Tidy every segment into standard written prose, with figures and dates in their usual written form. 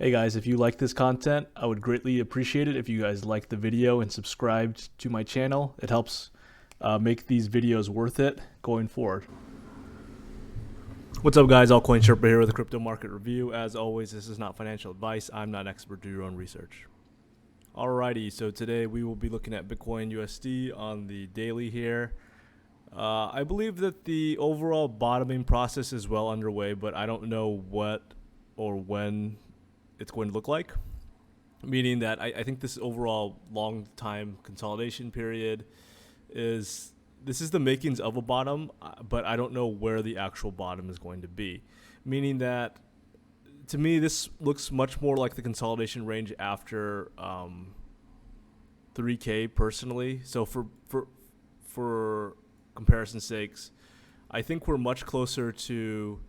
Hey guys, if you like this content, I would greatly appreciate it if you guys like the video and subscribed to my channel. It helps make these videos worth it going forward. What's up guys, Altcoin Sherpa here with a crypto market review. As always, this is not financial advice. I'm not an expert, do your own research. Alrighty, so today we will be looking at Bitcoin USD on the daily here. I believe that the overall bottoming process is well underway, but I don't know what or when it's going to look like. Meaning that I think this overall long time consolidation period is the makings of a bottom, but I don't know where the actual bottom is going to be. Meaning that to me this looks much more like the consolidation range after 3K personally. So for comparison's sakes, I think we're much closer to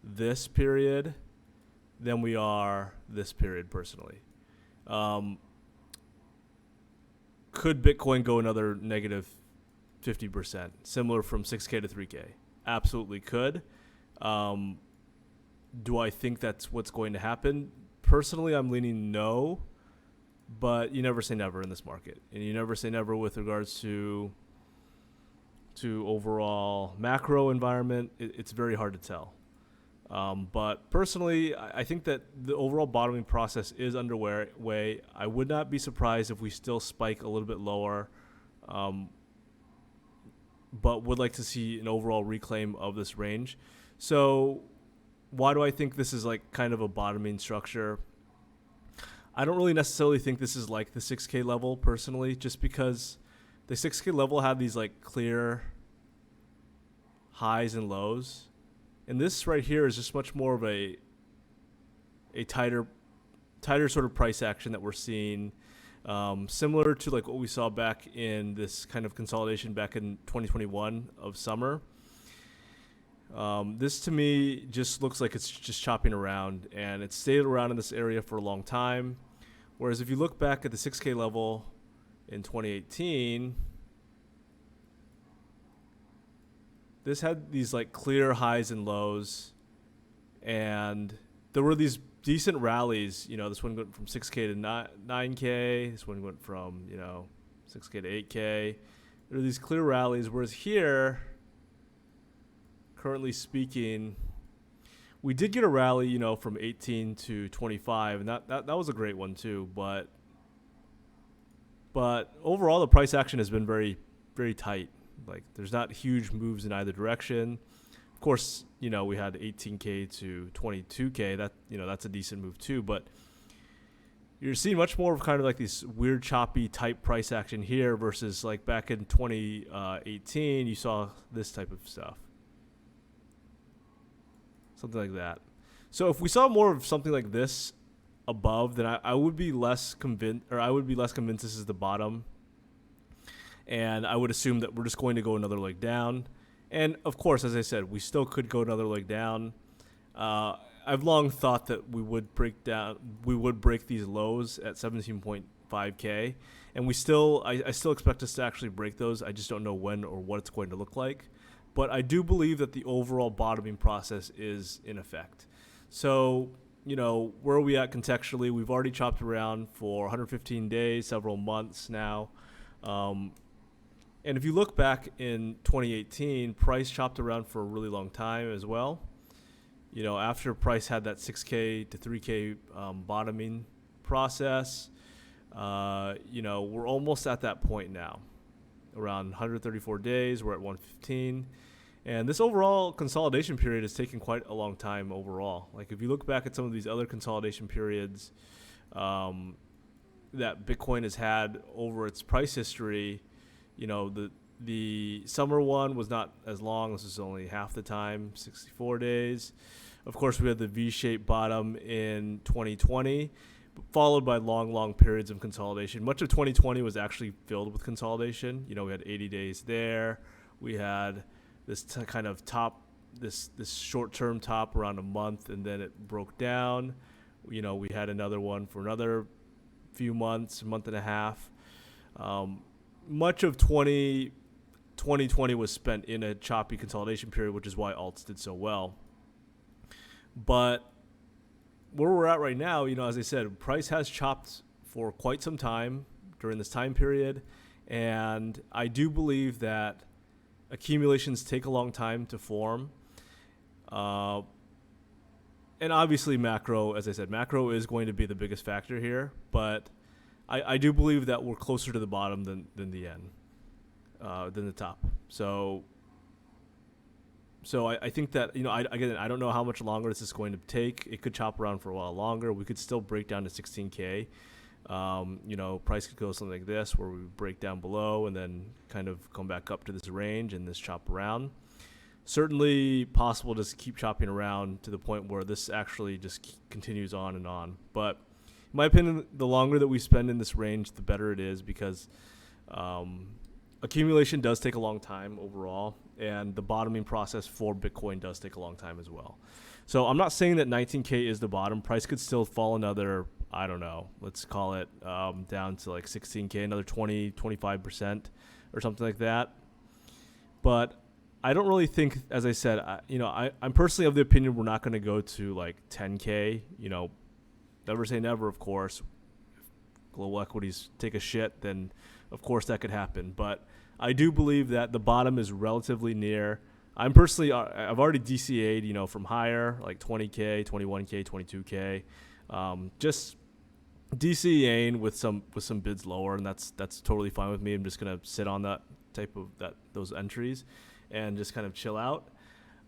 this period than we are this period personally. Could Bitcoin go another negative 50%, similar from 6K to 3K? Absolutely could. Do I think that's what's going to happen? Personally, I'm leaning no, but you never say never in this market. And you never say never with regards to overall macro environment. It's very hard to tell. But personally, I think that the overall bottoming process is underway. I would not be surprised if we still spike a little bit lower, but would like to see an overall reclaim of this range. So why do I think this is like kind of a bottoming structure? I don't really necessarily think this is like the 6K level personally, just because the 6K level had these like clear highs and lows. And this right here is just much more of a tighter sort of price action that we're seeing, similar to like what we saw back in this kind of consolidation back in 2021 of summer. This to me just looks like it's just chopping around, and it's stayed around in this area for a long time. Whereas if you look back at the 6K level in 2018, this had these like clear highs and lows, and there were these decent rallies. You know, this one went from 6K to 9K. This one went from 6K to 8K. There are these clear rallies, whereas here, currently speaking, we did get a rally, from 18 to 25, and that was a great one too. But overall, the price action has been very, very tight. Like, there's not huge moves in either direction. Of course, we had 18K to 22K. That's a decent move too. But you're seeing much more of kind of like this weird, choppy type price action here versus like back in 2018, you saw this type of stuff. Something like that. So if we saw more of something like this above, then I would be less convinced, or I would be less convinced this is the bottom. And I would assume that we're just going to go another leg down. And of course, as I said, we still could go another leg down. I've long thought that we would break these lows at 17.5K. And I still expect us to actually break those. I just don't know when or what it's going to look like. But I do believe that the overall bottoming process is in effect. So, where are we at contextually? We've already chopped around for 115 days, several months now. And if you look back in 2018, price chopped around for a really long time as well. After price had that 6K to 3K bottoming process, we're almost at that point now. Around 134 days, we're at 115. And this overall consolidation period has taken quite a long time overall. Like, if you look back at some of these other consolidation periods that Bitcoin has had over its price history, the summer one was not as long. This was only half the time, 64 days. Of course, we had the V-shaped bottom in 2020, followed by long periods of consolidation. Much of 2020 was actually filled with consolidation. We had 80 days there. We had this kind of top, this short-term top around a month, and then it broke down. We had another one for another few months, a month and a half. Much of 2020 was spent in a choppy consolidation period, which is why alts did so well. But where we're at right now, as I said, price has chopped for quite some time during this time period, and I do believe that accumulations take a long time to form. And obviously macro, as I said, macro is going to be the biggest factor here, but I do believe that we're closer to the bottom than the end, than the top. So I think that, I don't know how much longer this is going to take. It could chop around for a while longer. We could still break down to 16K. Price could go something like this, where we break down below and then kind of come back up to this range and this chop around. Certainly possible to just keep chopping around to the point where this actually just continues on and on. But in my opinion, the longer that we spend in this range, the better it is, because accumulation does take a long time overall, and the bottoming process for Bitcoin does take a long time as well. So I'm not saying that 19K is the bottom. Price could still fall another, I don't know, let's call it down to like 16K, another 20-25% or something like that. But I don't really think, as I said, I'm personally of the opinion we're not going to go to like 10K. Never say never, of course. If global equities take a shit, then of course that could happen. But I do believe that the bottom is relatively near. I've already DCA'd, from higher, like 20K, 21K, 22K. Just DCAing with some bids lower, and that's totally fine with me. I'm just gonna sit on that those entries and just kind of chill out.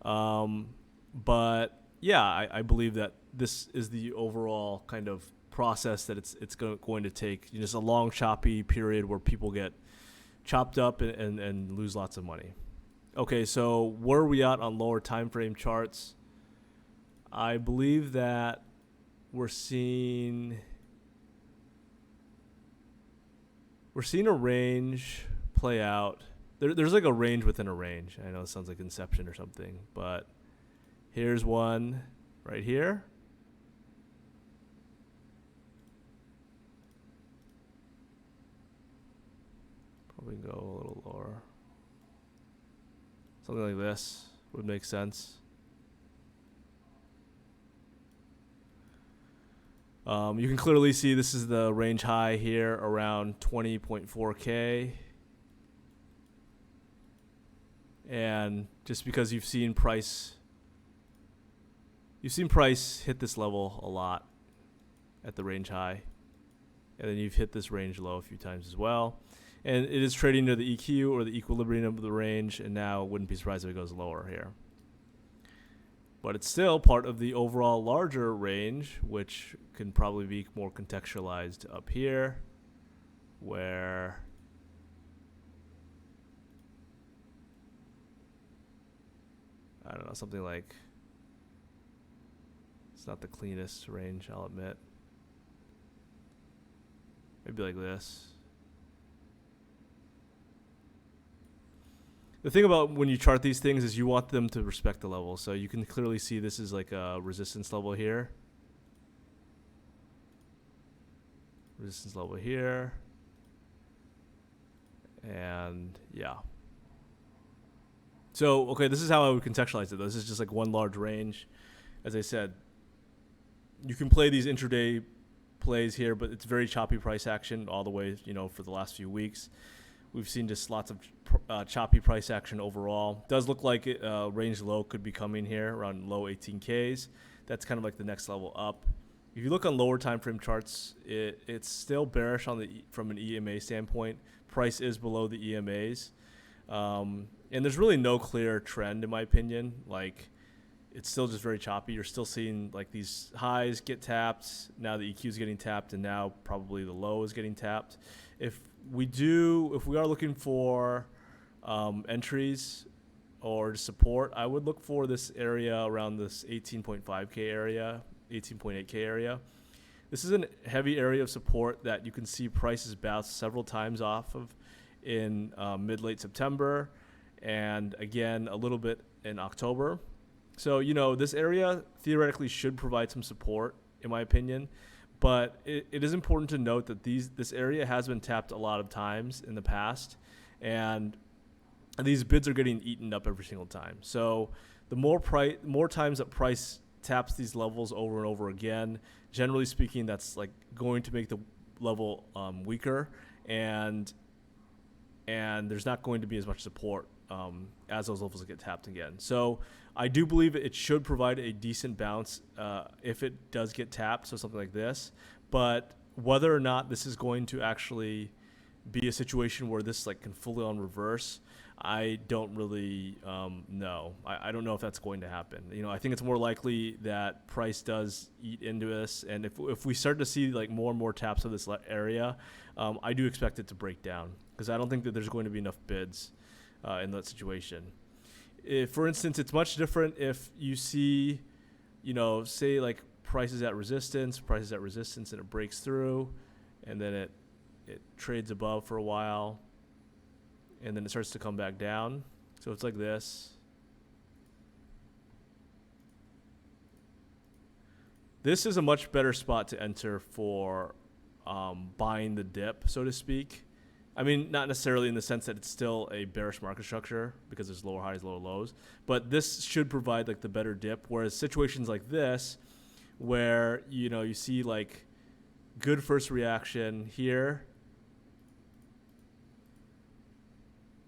But yeah, I believe that this is the overall kind of process that it's going to take. Just a long choppy period where people get chopped up and lose lots of money. Okay, so where are we at on lower time frame charts? I believe that we're seeing a range play out. There's like a range within a range. I know it sounds like Inception or something, but here's one right here. Probably go a little lower. Something like this would make sense. You can clearly see this is the range high here around 20.4K. And just because you've seen price hit this level a lot at the range high, and then you've hit this range low a few times as well. And it is trading near the EQ or the equilibrium of the range, and now wouldn't be surprised if it goes lower here. But it's still part of the overall larger range, which can probably be more contextualized up here, where I don't know, something like, it's not the cleanest range, I'll admit. Maybe like this. The thing about when you chart these things is you want them to respect the level. So you can clearly see this is like a resistance level here. Resistance level here. And yeah. So, okay, this is how I would contextualize it. This is just like one large range. As I said, you can play these intraday plays here, but it's very choppy price action all the way, for the last few weeks. We've seen just lots of choppy price action overall. Does look like range low could be coming here around low 18Ks. That's kind of like the next level up. If you look on lower time frame charts, it's still bearish from an EMA standpoint. Price is below the EMAs. And there's really no clear trend, in my opinion. Like, it's still just very choppy. You're still seeing like these highs get tapped. Now the EQ is getting tapped, and now probably the low is getting tapped. If we are looking for entries or support, I would look for this area around this 18.5K area, 18.8K area. This is a heavy area of support that you can see prices bounce several times off of in mid-late September, and again a little bit in October. So, this area theoretically should provide some support, in my opinion. But it is important to note that this area has been tapped a lot of times in the past, and these bids are getting eaten up every single time. So the more times that price taps these levels over and over again, generally speaking, that's like going to make the level weaker, and there's not going to be as much support as those levels get tapped again. So I do believe it should provide a decent bounce if it does get tapped, so something like this. But whether or not this is going to actually be a situation where this like can fully on reverse, I don't really know. I don't know if that's going to happen. You know, I think it's more likely that price does eat into this, and if we start to see like more and more taps of this area, I do expect it to break down, because I don't think that there's going to be enough bids in that situation. If, for instance, it's much different if you see, you know, say like price is at resistance, and it breaks through, and then it trades above for a while, and then it starts to come back down. So it's like this. This is a much better spot to enter for buying the dip, so to speak. I mean, not necessarily in the sense that it's still a bearish market structure because there's lower highs, lower lows, but this should provide like the better dip. Whereas situations like this, where, you know, you see like good first reaction here,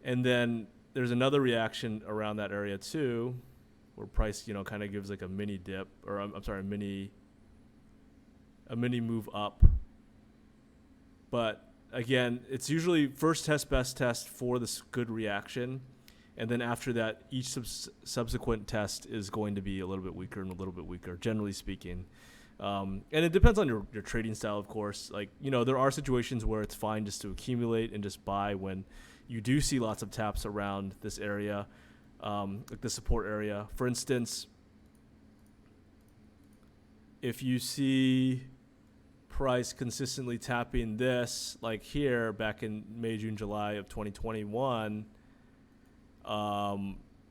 and then there's another reaction around that area too, where price, you know, kind of gives like a mini dip, or I'm sorry, a mini move up. But again, it's usually first test, best test for this good reaction, and then after that, each subsequent test is going to be a little bit weaker and a little bit weaker, generally speaking. And it depends on your trading style, of course. Like, you know, there are situations where it's fine just to accumulate and just buy when you do see lots of taps around this area, like the support area. For instance, if you see price consistently tapping this, like here back in May, June, July of 2021,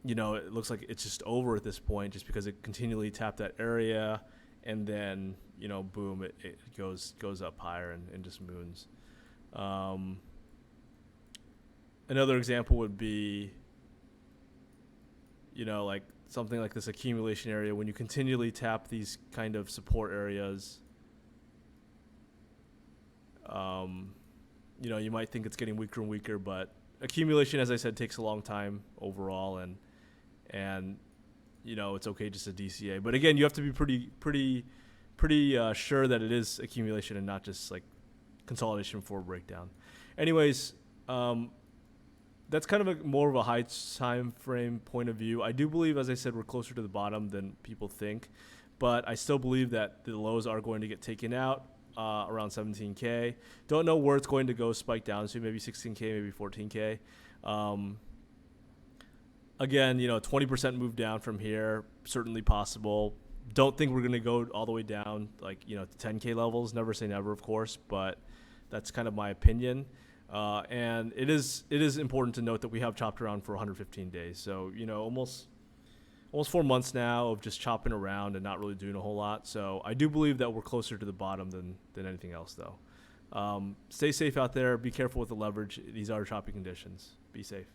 you know, it looks like it's just over at this point, just because it continually tapped that area, and then, you know, boom, it goes up higher and just moons. Another example would be, you know, like something like this accumulation area, when you continually tap these kind of support areas, you know, you might think it's getting weaker and weaker, but accumulation, as I said, takes a long time overall, and you know, it's okay just a DCA. But again, you have to be pretty sure that it is accumulation and not just like consolidation for a breakdown. Anyways, that's kind of more of a high time frame point of view. I do believe, as I said, we're closer to the bottom than people think, but I still believe that the lows are going to get taken out around 17K. Don't know where it's going to go spike down to, maybe 16K, maybe 14K. Again, you know, 20% move down from here, certainly possible. Don't think we're going to go all the way down, like, you know, to 10K levels. Never say never, of course, but that's kind of my opinion. And it is important to note that we have chopped around for 115 days. So, you know, almost 4 months now of just chopping around and not really doing a whole lot. So I do believe that we're closer to the bottom than anything else, though. Stay safe out there. Be careful with the leverage. These are choppy conditions. Be safe.